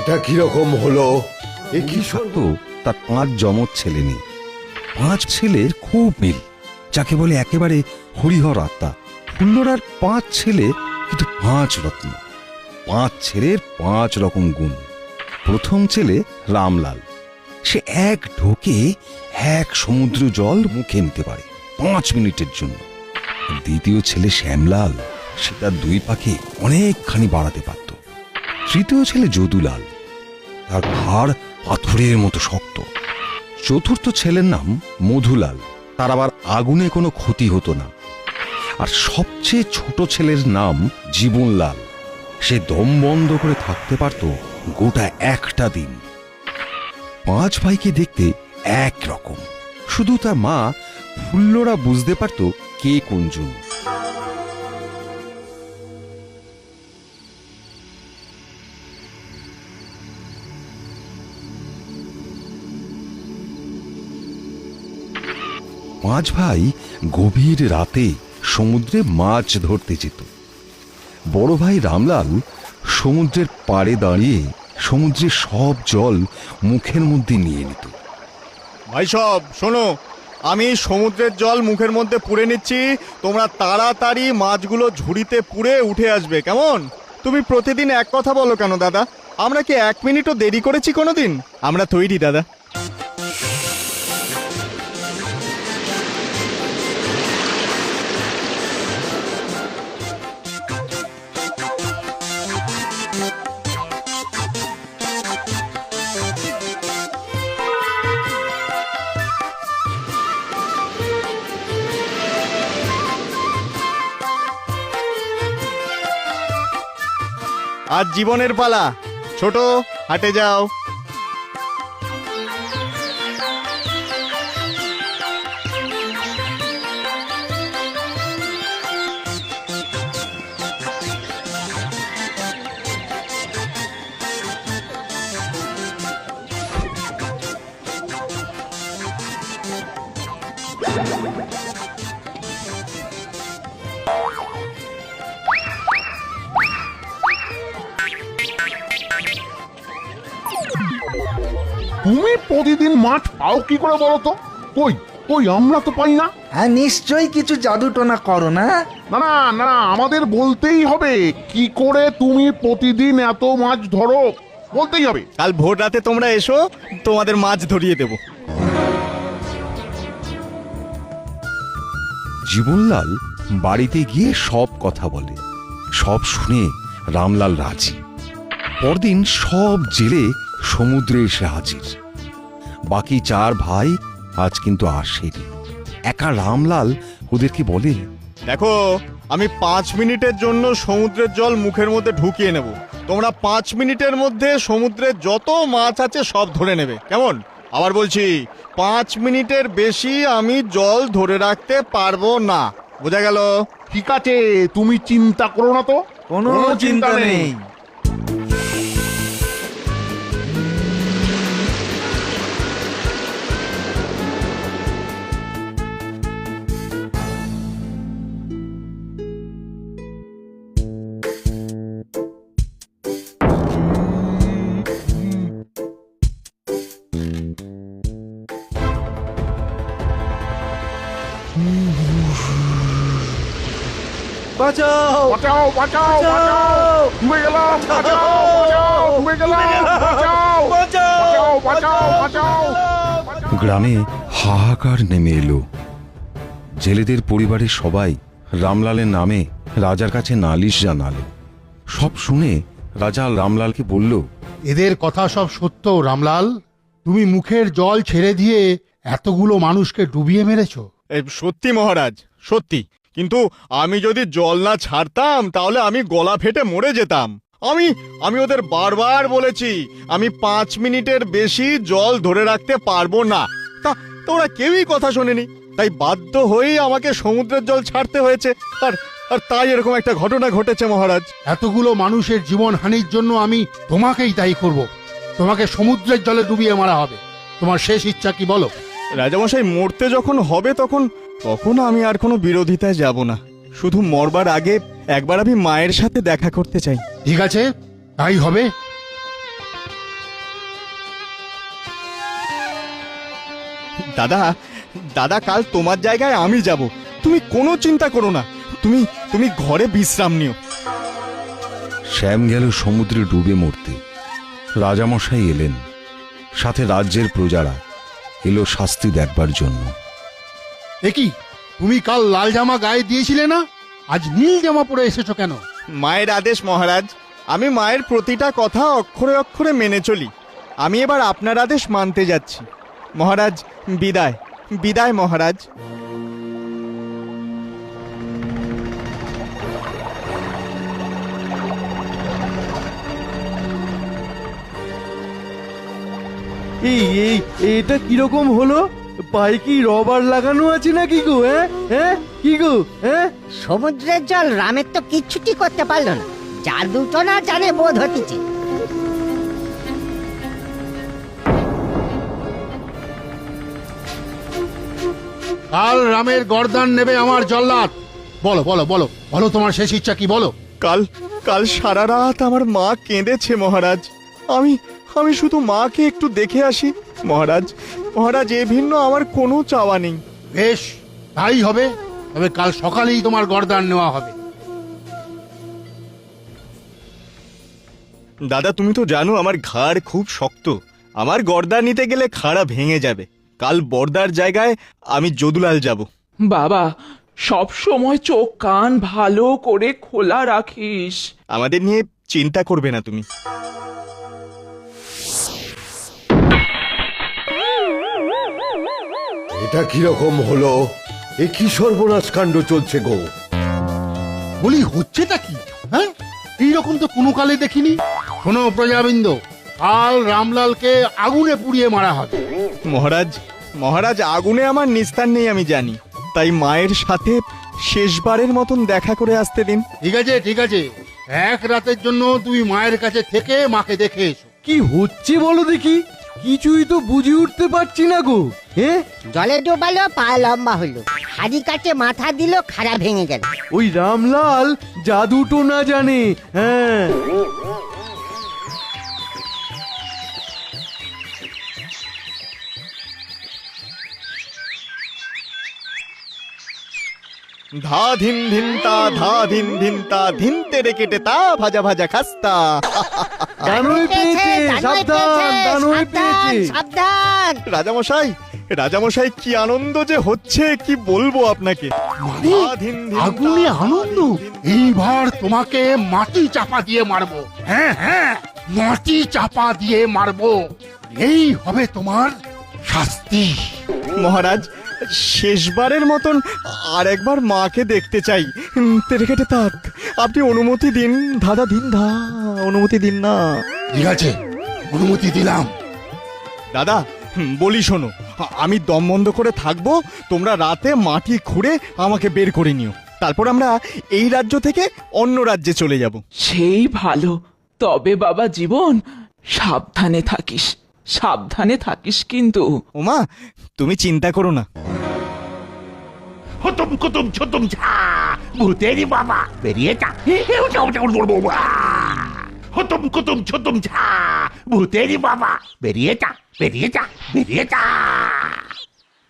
এটা কিরকম হলো? এ কি সত্য তার 5 যমজ ছেলে নেই। 5 ছেলের খুব মিল, যাকে বলে একেবারে হরিহর আত্মা। ফুল্লরার 5 ছেলে, কিন্তু 5 রত্ন। 5 ছেলের 5 রকম গুণ। প্রথম ছেলে রামলাল, সে এক ঢোকে 1 সমুদ্র জল মুখে নিতে পারে 5 মিনিটের জন্য। দ্বিতীয় ছেলে শ্যামলাল, সে তার 2 পাকে অনেকখানি বাড়াতে পারত। তৃতীয় ছেলে যদুলাল, তার ঘাড় পাথরের মতো শক্ত। চতুর্থ ছেলের নাম মধুলাল, তার আবার আগুনে কোনো ক্ষতি হতো না। আর সবচেয়ে ছোট ছেলের নাম জীবনলাল, সে দম বন্ধ করে থাকতে পারত গোটা একটা দিন। 5 ভাইকে দেখতে এক রকম, শুধু তার মা ফুল্লরা বুঝতে পারত কে কোনজন। পাঁচ ভাই গভীর রাতে সমুদ্রে মাছ ধরতে যেত। বড় ভাই রামলাল সমুদ্রের পাড়ে দাঁড়িয়ে সমুদ্রের সব জল মুখের মধ্যে নিয়ে নিত। ভাই সব শোনো, আমি সমুদ্রের জল মুখের মধ্যে পুরে নিচ্ছি, তোমরা তাড়াতাড়ি মাছগুলো ঝুড়িতে পুরে উঠে আসবে, কেমন? তুমি প্রতিদিন এক কথা বলো কেন দাদা? আমরা কি 1 মিনিটও দেরি করেছি কোনোদিন? আমরা তৈরি দাদা। আজ জীবনের পালা, ছোট হাটে যাও। তুমি প্রতিদিন মাছ পাও কি করে বলো তো? কই কই আমরা তো পাই না। হ্যাঁ, নিশ্চয়ই কিছু জাদু টোনা করো না? না না না, আমাদের বলতেই হবে কি করে তুমি প্রতিদিন এত মাছ ধরো, বলতেই হবে। কাল ভোর রাতে তোমরা এসো, তোমাদের মাছ ধরিয়ে দেব। জীবনলাল বাড়িতে গিয়ে সব কথা বলে। সব শুনে রামলাল রাজি। পরদিন সব জেলে সমুদ্রে এসে হাজির। বাকি 4 ভাই আজ কিন্তু আসেনি। একা রামলাল ওদেরকে বলে, দেখো, আমি 5 মিনিটের জন্য সমুদ্রের জল মুখের মধ্যে ঢুকিয়ে নেব। তোমরা 5 মিনিটের মধ্যে সমুদ্রের যত মাছ আছে সব ধরে নেবে, কেমন? আবার বলছি, 5 মিনিটের বেশি আমি জল ধরে রাখতে পারবো না, বোঝা গেল? ঠিক আছে, তুমি চিন্তা করো না তো। কোনো চিন্তা নেই। বাঁচাও বাঁচাও বাঁচাও বাঁচাও, ডুবে গেলাম, বাঁচাও বাঁচাও, ডুবে গেলাম, বাঁচাও বাঁচাও বাঁচাও বাঁচাও। গ্রামে হাহাকার নেমে এলো। জেলেদের পরিবারের সবাই রামলালের নামে রাজার কাছে নালিশ জানালো। সব শুনে রাজা রামলালকে বলল, এদের কথা সব সত্য রামলাল? তুমি মুখের জল ছেড়ে দিয়ে এতগুলো মানুষকে ডুবিয়ে মেরেছো? সত্যি মহারাজ, সত্যি। কিন্তু আমি যদি জল না ছাড়তাম তাহলে আমি গলা ফেটে মরে যেতাম। আমি ওদের বারবার বলেছি আমি 5 মিনিটের বেশি জল ধরে রাখতে পারবো না, তা ওরা কেউই কথা শোনেনি। তাই বাধ্য হয়েই আমাকে সমুদ্রের জল ছাড়তে হয়েছে। আর তাই এরকম একটা ঘটনা ঘটেছে মহারাজ। এতগুলো মানুষের জীবন হানির জন্য আমি তোমাকেই দায়ী করব। তোমাকে সমুদ্রের জলে ডুবিয়ে মারা হবে। তোমার শেষ ইচ্ছা কি বলো? রাজামশাই, মরতে যখন হবে তখন আমি আর কোনো বিরোধিতায় যাব না। শুধু মরবার আগে একবার আমি মায়ের সাথে দেখা করতে চাই। ঠিক আছে, তাই হবে। দাদা দাদা কাল তোমার জায়গায় আমি যাব, তুমি কোনো চিন্তা করো না, তুমি তুমি ঘরে বিশ্রাম নিও। শ্যাম গেল সমুদ্রে ডুবে মরতে। রাজামশাই এলেন, সাথে রাজ্যের প্রজারা এলো শাস্তি দেখবার জন্য। দেখি, তুমি কাল লাল জামা গায়ে দিয়েছিলে না, আজ নীল জামা পরে এসেছো কেন? মায়ের আদেশ মহারাজ, আমি মায়ের প্রতিটা কথা অক্ষরে অক্ষরে মেনে চলি। আমি এবার আপনার আদেশ মানতে যাচ্ছি। মহারাজ বিদায়, বিদায় মহারাজ। এই এই এটা কিরকম হলো? পায়ে কি রবার লাগানো আছে নাকি গো? হ্যাঁ হ্যাঁ কি গো? হ্যাঁ, সমুদ্রের জল রামের তো কিচ্ছুটি করতে পারলো না, জাদুটো না জানে বোধ হতিছে। কাল রামের গর্দান নেবে আমার জল্লাদ। বলো বলো বলো বলো, তোমার শেষ ইচ্ছা কি বলো? কাল কাল সারা রাত আমার মা কেঁদেছে মহারাজ। আমি আমি শুধু মাকে একটু দেখে আসি মহারাজ। মহারাজ এ ভিন্ন আমার কোনো চাওয়া নেই। বেশ, তাই হবে। তবে কাল সকালেই তোমার গর্দান নেওয়া হবে। দাদা তুমি তো জানো আমার ঘাড় খুব শক্ত, আমার গর্দা নিতে গেলে খাড়া ভেঙে যাবে। কাল বর্দার জায়গায় আমি যদুলাল যাব। বাবা, সব সময় চোখ কান ভালো করে খোলা রাখিস। আমাদের নিয়ে চিন্তা করবে না তুমি। এটা কিরকম হলো? এ কি সর্বনাশ কাণ্ড চলছে গো? বলি হচ্ছেটা কি? হ্যাঁ, এইরকম তো কোনো কালে দেখিনি। শোনো প্রজাবৃন্দ, কাল রামলালকে আগুনে পুড়িয়ে মারা হবে। মহারাজ মহারাজ আগুনে আমার নিস্তার নেই আমি জানি, তাই মায়ের সাথে শেষবারের মতন দেখা করে আসতে দিন। ঠিক আছে ঠিক আছে, এক রাতের জন্য তুমি মায়ের কাছে থেকে মাকে দেখে এসো। কি হচ্ছে বলো দেখি? কিছুই তো বুঝে উঠতে পারছি না গো। হ্যাঁ, জলে ডোবালো, পা লম্বা হলো, হাড়ি কাটে মাথা দিল, খাড়া ভেঙে গেল। ওই রামলাল জাদুটো না জানে। হ্যাঁ, ধা ধিন ধিনতা ধা ধিন ধিনতা ধিনতে রে কেটে তা ভাজা ভাজা খাস্তা। দানবে পেয়েছে, সাবধান, দানবে পেয়েছে। সাবধান। রাজামশাই রাজামশাই কি আনন্দ যে হচ্ছে কি বলবো আপনাকে। মানে ধা ধিন ধিনতা, আগুনে আনন্দ? এইবার তোমাকে মাটি চাপা দিয়ে মারবো। হ্যাঁ হ্যাঁ, মাটি চাপা দিয়ে মারবো। এই হবে তোমার শাস্তি। মহারাজ শেষবারের মতন আর একবার মাকে দেখতে চাই। তেরে কেটে তাক, আপনি অনুমতি দিন দাদা, দিন ধা, অনুমতি দিন না। ঠিক আছে, অনুমতি দিলাম। দাদা বলি শোনো, আমি দম বন্ধ করে থাকবো, তোমরা রাতে মাটি খুঁড়ে আমাকে বের করে নিও। তারপর আমরা এই রাজ্য থেকে অন্য রাজ্যে চলে যাব। সেই ভালো। তবে বাবা জীবন, সাবধানে থাকিস, সাবধানে থাকিস কিন্তু। ওমা তুমি চিন্তা করো না। হতম কুতুম ছুতুম ছা, ভূতেরি বাবা বেরিয়ে যা। হতম কুতুম ছুতুম ছা, ভূতেরি বাবা বেরিয়ে যা, বেরিয়ে যা, বেরিয়ে যা।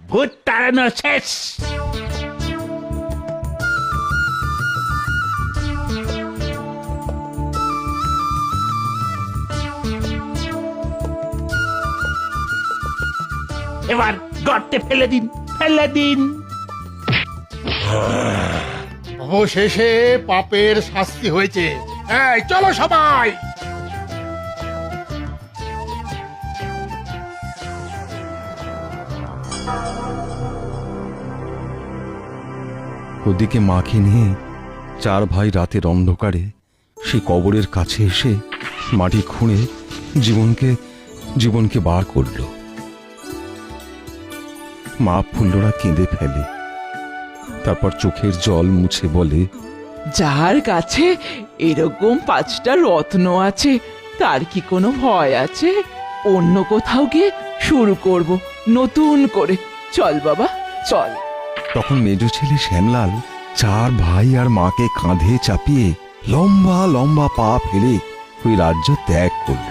ভূত তাড়ানো শেষ। এবার গর্তে ফেলে দিন, ফেলে দিন। অবশেষে পাপের শাস্তি হয়েছে। এই চলো সবাই। ওদিকে মাকে নিয়ে চার ভাই রাতের অন্ধকারে সে কবরের কাছে এসে মাটি খুঁড়ে জীবনকে বার করল। মা ফুল্লরা কেঁদে ফেলে, তারপর চোখের জল মুছে বলে, যার কাছে এরকম 5টা রত্ন আছে তার কি কোনো ভয় আছে? অন্য কোথাও গিয়ে শুরু করব নতুন করে। চল বাবা চল। তখন মেজ ছেলে শ্যামলাল চার ভাই আর মাকে কাঁধে চাপিয়ে লম্বা লম্বা পা ফেলে ওই রাজ্য ত্যাগ করল।